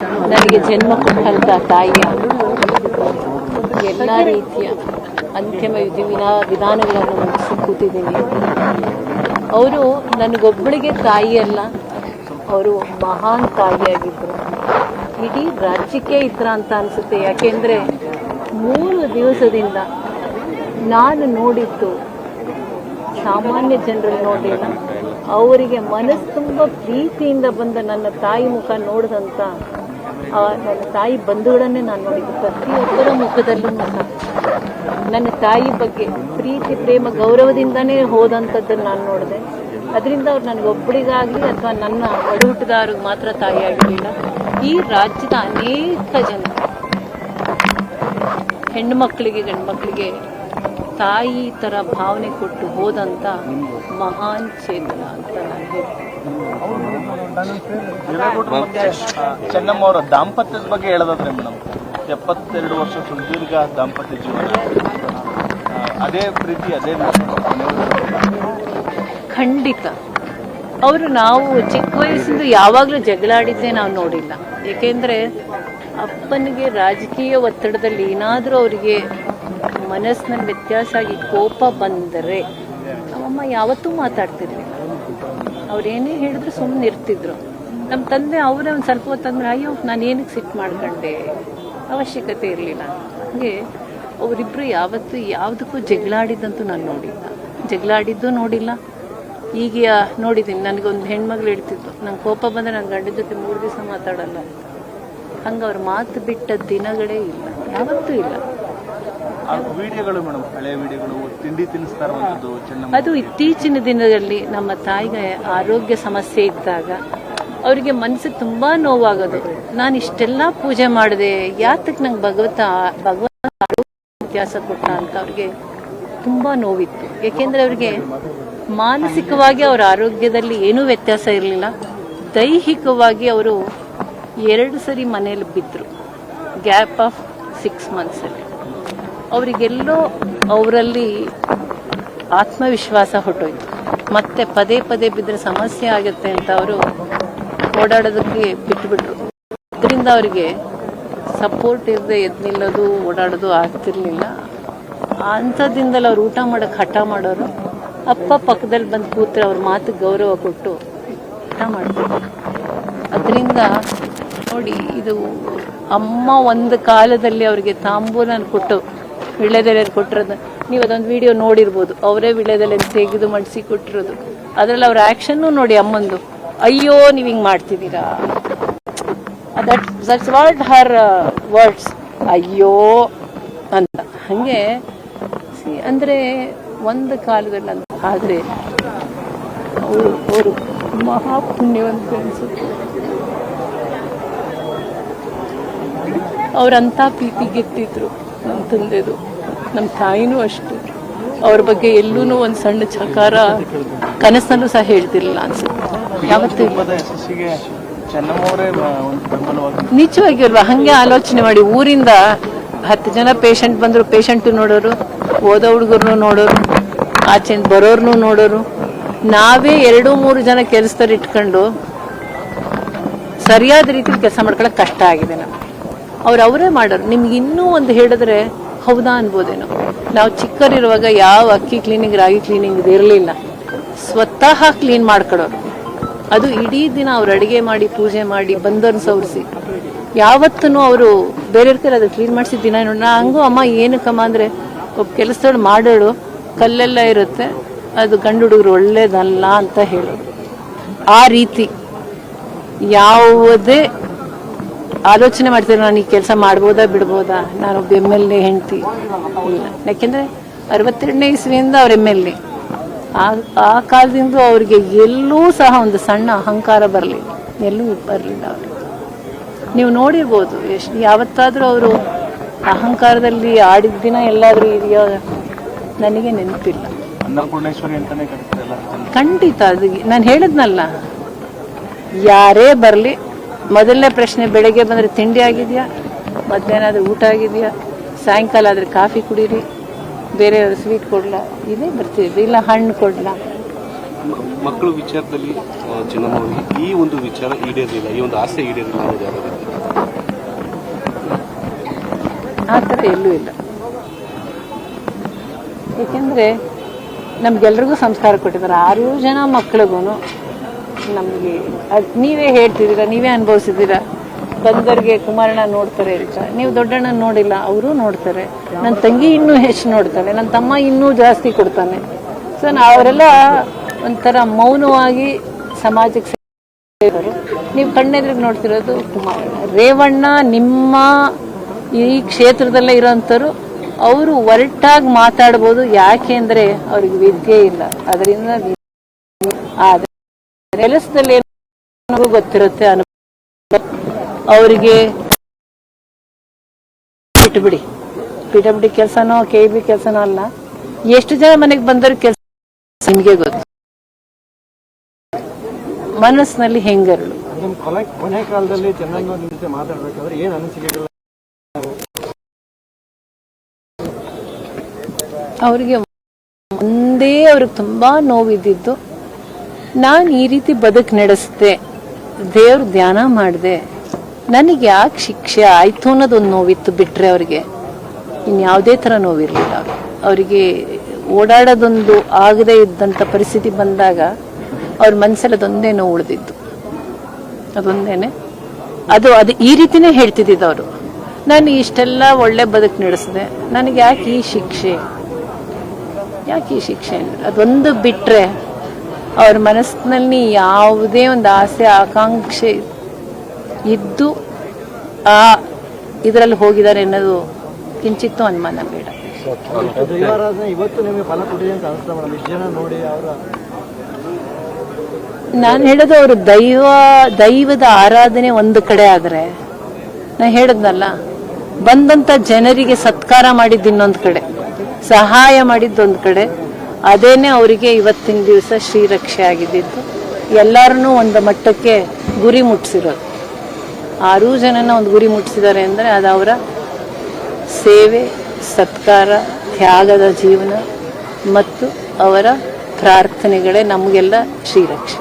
ನನಗೆ ಜನ್ಮ ಕೊಟ್ಟಂತ ತಾಯಿಯ ಎಲ್ಲ ರೀತಿಯ ಅಂತಿಮ ವಿಧಾನಗಳನ್ನು ಮುಗಿಸಿ ಕೂತಿದ್ದೀನಿ. ಅವರು ನನಗೊಬ್ಬಳಿಗೆ ತಾಯಿಯಲ್ಲ, ಅವರು ಮಹಾನ್ ತಾಯಿಯಾಗಿದ್ದರು. ಇಡೀ ರಾಜ್ಯಕ್ಕೆ ಇದ್ರ ಅಂತ ಅನಿಸುತ್ತೆ. ಯಾಕೆಂದರೆ 3 ದಿವಸದಿಂದ ನಾನು ನೋಡಿದ್ದು ಸಾಮಾನ್ಯ ಜನರಲ್ಲಿ ನೋಡಿಲ್ಲ. ಅವರಿಗೆ ಮನಸ್ಸು ತುಂಬ ಪ್ರೀತಿಯಿಂದ ಬಂದ ನನ್ನ ತಾಯಿ ಮುಖ ನೋಡಿದಂಥ ನನ್ನ ತಾಯಿ ಬಂಧುಗಳನ್ನೇ ನಾನು ನೋಡಿದ್ದು. ಪ್ರತಿಯೊಬ್ಬರ ಮುಖದಲ್ಲೂ ನನ್ನ ತಾಯಿ ಬಗ್ಗೆ ಪ್ರೀತಿ, ಪ್ರೇಮ, ಗೌರವದಿಂದನೇ ಹೋದಂಥದ್ದನ್ನು ನಾನು ನೋಡಿದೆ. ಅದರಿಂದ ಅವ್ರು ನನಗೊಬ್ಬಳಿಗಾಗಲಿ ಅಥವಾ ನನ್ನ ಒಡಹುಟ್ಟಿದವ್ರಿಗೆ ಮಾತ್ರ ತಾಯಿ ಆಗಿರಲಿಲ್ಲ. ಈ ರಾಜ್ಯದ ಅನೇಕ ಜನ ಹೆಣ್ಣು ಮಕ್ಕಳಿಗೆ, ಗಂಡು ಮಕ್ಕಳಿಗೆ ತಾಯಿ ಥರ ಭಾವನೆ ಕೊಟ್ಟು ಹೋದಂಥ ಮಹಾನ್ ಚೇತನ ಅಂತ ನಾನು ಹೇಳ್ತೀನಿ. ಚೆನ್ನಮ್ಮ ಅವರ ದಾಂಪತ್ಯದ ಬಗ್ಗೆ ಹೇಳೋದಾದ್ರೆ ಮೇಡಮ್, 72 ವರ್ಷ ಸುದೀರ್ಘ ದಾಂಪತ್ಯ ಜೀವನ, ಅದೇ ಪ್ರೀತಿ, ಅದೇ ಖಂಡಿತ. ಅವರು ನಾವು ಚಿಕ್ಕ ವಯಸ್ಸಿಂದ ಯಾವಾಗಲೂ ಜಗಳಾಡಿದ್ದೇ ನಾವು ನೋಡಿಲ್ಲ. ಏಕೆಂದರೆ ಅಪ್ಪನಿಗೆ ರಾಜಕೀಯ ಒತ್ತಡದಲ್ಲಿ ಏನಾದರೂ ಅವರಿಗೆ ಮನಸ್ಸಿನಲ್ಲಿ ವ್ಯತ್ಯಾಸ ಆಗಿ ಕೋಪ ಬಂದರೆ ನಮ್ಮಮ್ಮ ಯಾವತ್ತೂ ಮಾತಾಡ್ತಿರ್ಲಿಲ್ಲ. ಅವ್ರೇನೇ ಹೇಳಿದ್ರು ಸುಮ್ಮನೆ ಇರ್ತಿದ್ರು. ನಮ್ಮ ತಂದೆ ಅವರೇ ಒಂದು ಸ್ವಲ್ಪ ಹೊತ್ತಂದ್ರೆ ಅಯ್ಯೋ ನಾನು ಏನಕ್ಕೆ ಸಿಟ್ಟು ಮಾಡ್ಕೊಂಡೆ, ಅವಶ್ಯಕತೆ ಇರಲಿಲ್ಲ. ಹಾಗೆ ಅವರಿಬ್ಬರು ಯಾವತ್ತೂ ಯಾವುದಕ್ಕೂ ಜಗಳಾಡಿದ್ದಂತೂ ನಾನು ನೋಡಿಲ್ಲ, ಜಗಳಾಡಿದ್ದು ನೋಡಿಲ್ಲ. ಈಗ ನೋಡಿದ್ದೀನಿ, ನನಗೊಂದು ಹೆಣ್ಮಗಳು ಹೇಳ್ತಿತ್ತು, ನಂಗೆ ಕೋಪ ಬಂದರೆ ನನ್ನ ಗಂಡನ ಜೊತೆ 3 ದಿವಸ ಮಾತಾಡಲ್ಲ ಅಂತ. ಹಂಗೆ ಅವ್ರ ಮಾತು ಬಿಟ್ಟ ದಿನಗಳೇ ಇಲ್ಲ, ಯಾವತ್ತೂ ಇಲ್ಲ. ವಿಡಿಯೋಗಳು ಮೇಡಮ್, ಹಳೆ ವಿಡಿಯೋಗಳು, ತಿಂಡಿ ತಿನ್ನಿಸ್ತಾ ಇರುವಂಥದ್ದು ಚೆನ್ನಮ್ಮ. ಅದು ಇತ್ತೀಚಿನ ದಿನದಲ್ಲಿ ನಮ್ಮ ತಾಯಿಗೆ ಆರೋಗ್ಯ ಸಮಸ್ಯೆ ಇದ್ದಾಗ ಅವರಿಗೆ ಮನಸ್ಸಿಗೆ ತುಂಬ ನೋವಾಗೋದು. ನಾನು ಇಷ್ಟೆಲ್ಲ ಪೂಜೆ ಮಾಡಿದೆ, ಯಾತಕ್ಕೆ ನಂಗೆ ಭಗವಂತ ವ್ಯತ್ಯಾಸ ಕೊಟ್ಟ ಅಂತ ಅವ್ರಿಗೆ ತುಂಬ ನೋವಿತ್ತು. ಏಕೆಂದರೆ ಅವರಿಗೆ ಮಾನಸಿಕವಾಗಿ ಅವರ ಆರೋಗ್ಯದಲ್ಲಿ ಏನೂ ವ್ಯತ್ಯಾಸ ಇರಲಿಲ್ಲ. ದೈಹಿಕವಾಗಿ ಅವರು 2 ಸರಿ ಮನೇಲಿ ಬಿದ್ದರು, ಗ್ಯಾಪ್ ಆಫ್ 6 ಮಂತ್ಸಲ್ಲಿ. ಅವರಿಗೆಲ್ಲೋ ಅವರಲ್ಲಿ ಆತ್ಮವಿಶ್ವಾಸ ಹೊಟ್ಟೋಯ್ತು. ಮತ್ತೆ ಪದೇ ಪದೇ ಬಿದ್ದರೆ ಸಮಸ್ಯೆ ಆಗುತ್ತೆ ಅಂತ ಅವರು ಓಡಾಡೋದಕ್ಕೆ ಬಿಟ್ಟುಬಿಟ್ರು. ಅದರಿಂದ ಅವರಿಗೆ ಸಪೋರ್ಟ್ ಇರದೆ ಎದ್ದು ನಿಲ್ಲೋದು, ಓಡಾಡೋದು ಆಗ್ತಿರ್ಲಿಲ್ಲ. ಅಂಥದ್ದಿಂದಲೇ ಅವ್ರು ಊಟ ಮಾಡೋಕ್ಕೆ ಹಠ ಮಾಡೋರು. ಅಪ್ಪ ಪಕ್ಕದಲ್ಲಿ ಬಂದು ಕೂತ್ರೆ ಅವ್ರ ಮಾತಿಗೆ ಗೌರವ ಕೊಟ್ಟು ಊಟ ಮಾಡ್ತಾರೆ. ಅದರಿಂದ ನೋಡಿ, ಇದು ಅಮ್ಮ ಒಂದು ಕಾಲದಲ್ಲಿ ಅವರಿಗೆ ತಾಂಬೂಲ ಕೊಟ್ಟು ವಿಳ್ಯದೆಲೆ ಕೊಟ್ಟಿರೋದು ನೀವು ಅದೊಂದು ವಿಡಿಯೋ ನೋಡಿರ್ಬೋದು. ಅವರೇ ವಿಳ್ಯದೆಲೆ ತೆಗೆದು ಮಡಿಸಿ ಕೊಟ್ಟಿರೋದು. ಅದರಲ್ಲಿ ಅವ್ರ ಆ್ಯಕ್ಷನ್ನು ನೋಡಿ ಅಮ್ಮಂದು, ಅಯ್ಯೋ ನೀವು ಹಿಂಗೆ ಮಾಡ್ತಿದ್ದೀರಾ, ದಟ್ಸ್ ವಾಟ್ ಹರ್ ವರ್ಡ್ಸ್, ಅಯ್ಯೋ ಅಂತ. ಹಾಗೆ ಅಂದರೆ ಒಂದು ಕಾಲದಲ್ಲಿ ಅಂತ. ಆದರೆ ಅವರು ಮಹಾಪುಣ್ಯವಂತ ಅನಿಸುತ್ತೆ. ಅವರಂಥ ಪ್ರೀತಿ ಗೆದ್ದಿದ್ರು ನಮ್ಮ ತಂದೆದು, ನಮ್ಮ ತಾಯಿನೂ ಅಷ್ಟು. ಅವ್ರ ಬಗ್ಗೆ ಎಲ್ಲೂ ಒಂದು ಸಣ್ಣ ಚಕಾರ ಕನಸಲ್ಲೂ ಸಹ ಹೇಳ್ತಿರ್ಲಿಲ್ಲ ಅನ್ಸುತ್ತೆ ಯಾವತ್ತೂ. ನಿಜವಾಗಿ ಅಲ್ವಾ? ಹಾಗೆ ಆಲೋಚನೆ ಮಾಡಿ, ಊರಿಂದ 10 ಜನ ಪೇಷಂಟ್ ಬಂದರು, ಪೇಷಂಟು ನೋಡೋರು, ಓದೋ ಹುಡುಗರು ನೋಡೋರು, ಆಚೆಯಿಂದ ಬರೋರ್ನು ನೋಡೋರು. ನಾವೇ 2-3 ಜನ ಕೆಲಸದಲ್ಲಿ ಇಟ್ಕೊಂಡು ಸರಿಯಾದ ರೀತಿಲಿ ಕೆಲಸ ಮಾಡ್ಕೊಳ್ಳೋಕೆ ಕಷ್ಟ ಆಗಿದೆ ನಮಗೆ. ಅವರೇ ಮಾಡೋರು. ನಿಮ್ಗೆ ಇನ್ನೂ ಒಂದು ಹೇಳಿದ್ರೆ ಹೌದಾ ಅನ್ಬೋದೇನೋ. ನಾವು ಚಿಕ್ಕರಿರುವಾಗ ಯಾವ ಅಕ್ಕಿ ಕ್ಲೀನಿಂಗ್, ರಾಗಿ ಕ್ಲೀನಿಂಗ್ ಇರಲಿಲ್ಲ. ಸ್ವತಃ ಕ್ಲೀನ್ ಮಾಡ್ಕೊಡೋರು. ಅದು ಇಡೀ ದಿನ ಅವ್ರು ಅಡುಗೆ ಮಾಡಿ, ಪೂಜೆ ಮಾಡಿ, ಬಂದವ್ರನ್ನ ಸವರಿಸಿ, ಯಾವತ್ತೂ ಅವರು ಬೇರೆಯವ್ರ ಕೈಲಿ ಅದು ಕ್ಲೀನ್ ಮಾಡಿಸಿದ ದಿನ ನೋಡಿ. ನಾ ಹಂಗೂ ಅಮ್ಮ ಏನಕ್ಕಮ್ಮ ಅಂದರೆ, ಒಬ್ಬ ಕೆಲಸದವ್ರು ಮಾಡೋಳು, ಕಲ್ಲೆಲ್ಲ ಇರುತ್ತೆ, ಅದು ಗಂಡು ಹುಡುಗರು ಒಳ್ಳೇದಲ್ಲ ಅಂತ ಹೇಳೋದು. ಆ ರೀತಿ ಯಾವುದೇ ಆಲೋಚನೆ ಮಾಡ್ತಾರೆ, ನಾನು ಈ ಕೆಲಸ ಮಾಡ್ಬೋದಾ ಬಿಡ್ಬೋದಾ, ನಾನೊಬ್ಬ MLA ಹೆಂಡ್ತಿ ಇಲ್ಲ. ಯಾಕೆಂದರೆ 62ನೇ ಇಸ್ವಿಯಿಂದ ಅವ್ರ MLA. ಆ ಕಾಲದಿಂದ ಅವ್ರಿಗೆ ಎಲ್ಲೂ ಸಹ ಒಂದು ಸಣ್ಣ ಅಹಂಕಾರ ಬರಲಿಲ್ಲ, ಎಲ್ಲೂ ಬರಲಿಲ್ಲ ಅವ್ರಿಗೆ. ನೀವು ನೋಡಿರ್ಬೋದು, ಯಾವತ್ತಾದರೂ ಅವರು ಅಹಂಕಾರದಲ್ಲಿ ಆಡಿದ ದಿನ ಎಲ್ಲಾದರೂ ಇದೆಯೋ ನನಗೆ ನೆನಪಿಲ್ಲ. ಖಂಡಿತ ಅದು ನಾನು ಹೇಳಿದ್ನಲ್ಲ, ಯಾರೇ ಬರಲಿ ಮೊದಲನೇ ಪ್ರಶ್ನೆ ಬೆಳಗ್ಗೆ ಬಂದರೆ ತಿಂಡಿ ಆಗಿದೆಯಾ, ಮಧ್ಯಾಹ್ನ ಆದರೆ ಊಟ ಆಗಿದೆಯಾ, ಸಾಯಂಕಾಲ ಆದರೆ ಕಾಫಿ ಕುಡೀರಿ, ಬೇರೆ ಸ್ವೀಟ್ ಕೊಡ್ಲಾ, ಇದೇ ಬರ್ತಿದ್ದೆ, ಇಲ್ಲ ಹಣ್ಣು ಕೊಡ್ಲಾ. ಮಕ್ಕಳು ವಿಚಾರದಲ್ಲಿ ಚೆನ್ನಮ್ಮ ಈ ಒಂದು ವಿಚಾರ ಈಡೇರಲಿಲ್ಲ, ಈ ಒಂದು ಆಸೆ ಈಡೇರಲಿಲ್ಲ. ಆ ಥರ ಎಲ್ಲೂ ಇಲ್ಲ. ಏಕೆಂದರೆ ನಮಗೆಲ್ರಿಗೂ ಸಂಸ್ಕಾರ ಕೊಟ್ಟಿದ್ದಾರೆ. 6 ಜನ ಮಕ್ಳಿಗೂ ನಮಗೆ ನೀವೇ ಹೇಳ್ತಿದ್ದೀರಾ, ನೀವೇ ಅನುಭವಿಸಿದ್ದೀರಾ. ಬಂದವ್ರಿಗೆ ಕುಮಾರಣ್ಣ ನೋಡ್ತಾರೆ ಅಂತ, ನೀವು ದೊಡ್ಡಣ್ಣ ನೋಡಿಲ್ಲ, ಅವರು ನೋಡ್ತಾರೆ. ನನ್ನ ತಂಗಿ ಇನ್ನೂ ಹೆಚ್ಚು ನೋಡ್ತಾಳೆ, ನನ್ನ ತಮ್ಮ ಇನ್ನೂ ಜಾಸ್ತಿ ಕೊಡ್ತಾನೆ. ಸೊ ಅವರೆಲ್ಲ ಒಂಥರ ಮೌನವಾಗಿ ಸಮಾಜಕ್ಕೆ ಸೇರಿದರು. ನೀವು ಕಣ್ಣೆದ್ರಿಗೆ ನೋಡ್ತಿರೋದು ಕುಮಾರಣ್ಣ. ರೇವಣ್ಣ ನಿಮ್ಮ ಈ ಕ್ಷೇತ್ರದಲ್ಲೇ ಇರೋಂಥವ್ರು, ಅವರು ಒರಟಾಗಿ ಮಾತಾಡ್ಬೋದು. ಯಾಕೆ ಅಂದರೆ ಅವ್ರಿಗೆ ವಿದ್ಯೆ ಇಲ್ಲ, ಅದರಿಂದ ಆದರೆ ಕೆಲಸದಲ್ಲಿ ಏನೋ ಗೊತ್ತಿರುತ್ತೆ. ಅವರಿಗೆ ಬಿಟ್ಬಿಡಿ, PWD ಕೆಲಸನೋ KB ಕೆಲಸನೋ ಅಲ್ಲ, ಎಷ್ಟು ಜನ ಮನೆಗೆ ಬಂದವ್ರ ಕೆಲಸ ನಿಮಗೆ ಗೊತ್ತು. ಮನಸ್ಸಿನಲ್ಲಿ ಹೆಂಗರಳು. ಕೊನೆ ಕಾಲದಲ್ಲಿ ಚೆನ್ನಮ್ಮನವ್ರ ಜೊತೆ ಮಾತಾಡ್ಬೇಕಾದ್ರೆ ಏನ್ ಅನಿಸಿಕೆಗಳು? ಅವರಿಗೆ ಅವ್ರಿಗೆ ತುಂಬಾ ನೋವಿದ್ದಿದ್ದು, ನಾನು ಈ ರೀತಿ ಬದುಕು ನಡೆಸ್ದೆ, ದೇವ್ರ ಧ್ಯಾನ ಮಾಡಿದೆ, ನನಗೆ ಯಾಕೆ ಶಿಕ್ಷೆ ಆಯ್ತು ಅನ್ನೋದೊಂದು ನೋವಿತ್ತು. ಬಿಟ್ರೆ ಅವ್ರಿಗೆ ಇನ್ಯಾವುದೇ ಥರ ನೋವಿರಲಿಲ್ಲ. ಅವರಿಗೆ ಓಡಾಡೋದೊಂದು ಆಗದೇ ಇದ್ದಂಥ ಪರಿಸ್ಥಿತಿ ಬಂದಾಗ ಅವ್ರ ಮನಸ್ಸಲ್ಲಿ ಅದೊಂದೇ ನೋವು ಉಳಿದಿದ್ದು. ಅದೊಂದೇನೆ ಅದು ಈ ರೀತಿನೇ ಹೇಳ್ತಿದ್ದಿದ್ದು ಅವರು. ನಾನು ಇಷ್ಟೆಲ್ಲ ಒಳ್ಳೆ ಬದುಕು ನಡೆಸಿದೆ, ನನಗೆ ಯಾಕೆ ಈ ಶಿಕ್ಷೆ ಅದೊಂದು ಬಿಟ್ರೆ ಅವ್ರ ಮನಸ್ಸಿನಲ್ಲಿ ಯಾವುದೇ ಒಂದು ಆಸೆ ಆಕಾಂಕ್ಷೆ ಇದ್ದು ಇದರಲ್ಲಿ ಹೋಗಿದ್ದಾರೆ ಅನ್ನೋದು ಕಿಂಚಿತ್ತೂ ಅನುಮಾನ ಬೇಡ. ಇವತ್ತು ನಿಮಗೆ ಫಲ ಕೊಟ್ಟಿದೆ ಅಂತ ಅನಿಸ್ತಾ ಮೇಡಮ್, ಇಷ್ಟು ಜನ ನೋಡಿ ಅವರ. ನಾನು ಹೇಳೋದು ಅವರು ದೈವದ ಆರಾಧನೆ ಒಂದು ಕಡೆ ಆದರೆ, ನಾನು ಹೇಳಿದ್ನಲ್ಲ, ಬಂದಂತ ಜನರಿಗೆ ಸತ್ಕಾರ ಮಾಡಿದ್ದು ಇನ್ನೊಂದು ಕಡೆ, ಸಹಾಯ ಮಾಡಿದ್ದೊಂದು ಕಡೆ. ಅದೇನೆ ಅವರಿಗೆ ಇವತ್ತಿನ ದಿವಸ ಶ್ರೀರಕ್ಷೆ ಆಗಿದ್ದು. ಎಲ್ಲರನ್ನೂ ಒಂದು ಮಟ್ಟಕ್ಕೆ ಗುರಿ ಮುಟ್ಟಿಸಿರೋದು. 6 ಜನನ ಒಂದು ಗುರಿ ಮುಟ್ಟಿಸಿದ್ದಾರೆ ಅಂದರೆ ಅದು ಅವರ ಸೇವೆ, ಸತ್ಕಾರ, ತ್ಯಾಗದ ಜೀವನ ಮತ್ತು ಅವರ ಪ್ರಾರ್ಥನೆಗಳೇ ನಮಗೆಲ್ಲ ಶ್ರೀರಕ್ಷೆ.